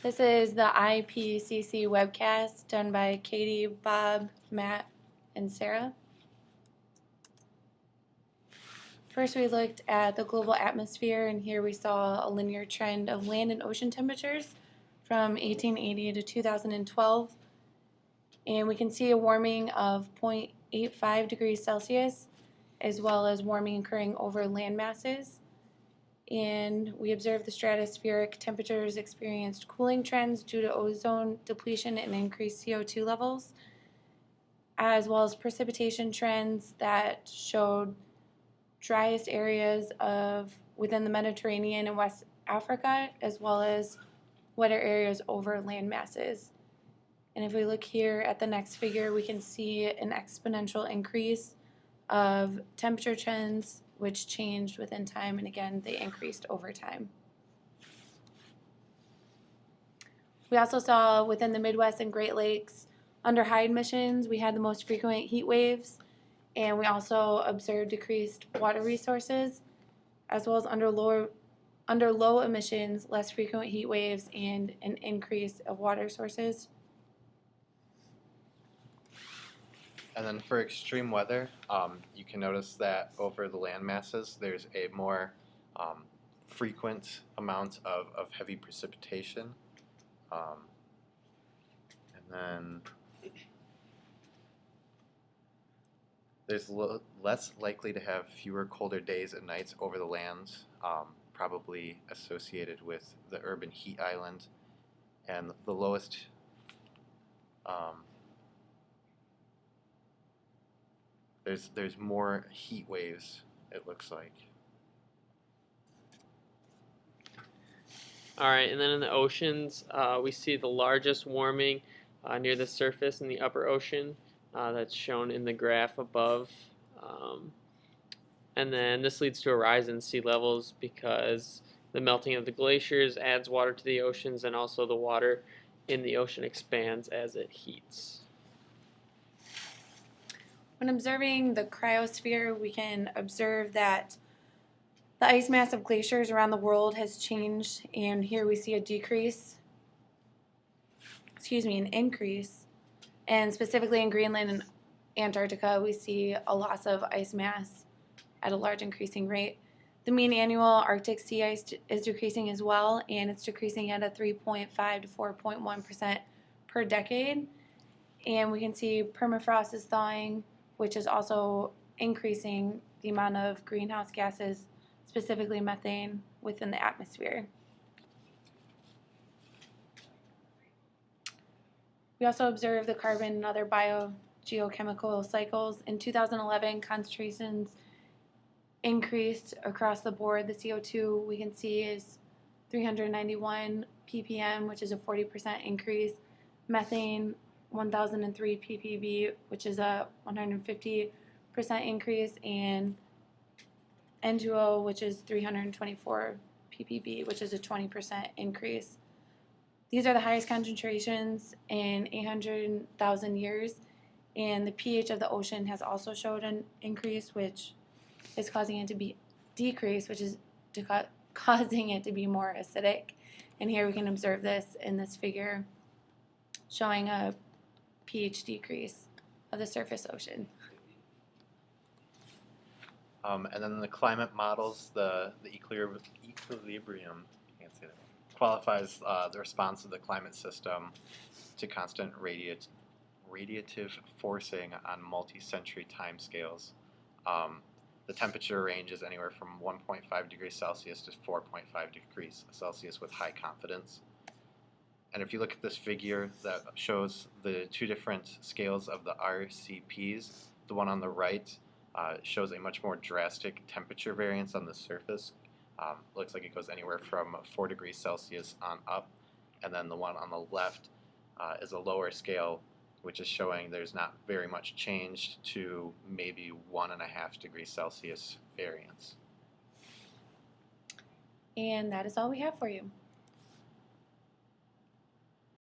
This is the IPCC webcast done by Katie, Bob, Matt, and Sarah. First, we looked at the global atmosphere, and here we saw a linear trend of land and ocean temperatures from 1880 to 2012. And we can see a warming of 0.85 degrees Celsius, as well as warming occurring over land masses. And we observed the stratospheric temperatures experienced cooling trends due to ozone depletion and increased CO2 levels, as well as precipitation trends that showed driest areas within the Mediterranean and West Africa, as well as wetter areas over land masses. And if we look here at the next figure, we can see an exponential increase of temperature trends which changed within time, and again, they increased over time. We also saw within the Midwest and Great Lakes, under high emissions, we had the most frequent heat waves, and we also observed decreased water resources, as well as under low emissions, less frequent heat waves, and an increase of water sources. And then for extreme weather, you can notice that over the land masses, there's a more frequent amount of heavy precipitation. And then there's less likely to have fewer colder days and nights over the lands, probably associated with the urban heat island. And the lowest there's more heat waves, it looks like. All right, and then in the oceans, we see the largest warming near the surface in the upper ocean. That's shown in the graph above. And then this leads to a rise in sea levels because the melting of the glaciers adds water to the oceans, and also the water in the ocean expands as it heats. When observing the cryosphere, we can observe that the ice mass of glaciers around the world has changed, and here we see an increase. And specifically in Greenland and Antarctica, we see a loss of ice mass at a large increasing rate. The mean annual Arctic sea ice is decreasing as well, and it's decreasing at a 3.5 to 4.1% per decade. And we can see permafrost is thawing, which is also increasing the amount of greenhouse gases, specifically methane, within the atmosphere. We also observe the carbon and other biogeochemical cycles. In 2011, concentrations increased across the board. The CO2 we can see is 391 ppm, which is a 40% increase. Methane, 1,003 ppb, which is a 150% increase, and N2O, which is 324 ppb, which is a 20% increase. These are the highest concentrations in 800,000 years, and the pH of the ocean has also showed an increase, which is causing it to be decrease, which is causing it to be more acidic. And here we can observe this in this figure, showing a pH decrease of the surface ocean. And then the climate models, the equilibrium, can't say that, qualifies the response of the climate system to constant radiative forcing on multi-century timescales. The temperature range is anywhere from 1.5 degrees Celsius to 4.5 degrees Celsius with high confidence. And if you look at this figure that shows the two different scales of the RCPs, the one on the right shows a much more drastic temperature variance on the surface. Looks like it goes anywhere from 4 degrees Celsius on up, and then the one on the left is a lower scale, which is showing there's not very much change to maybe 1.5 degrees Celsius variance. And that is all we have for you.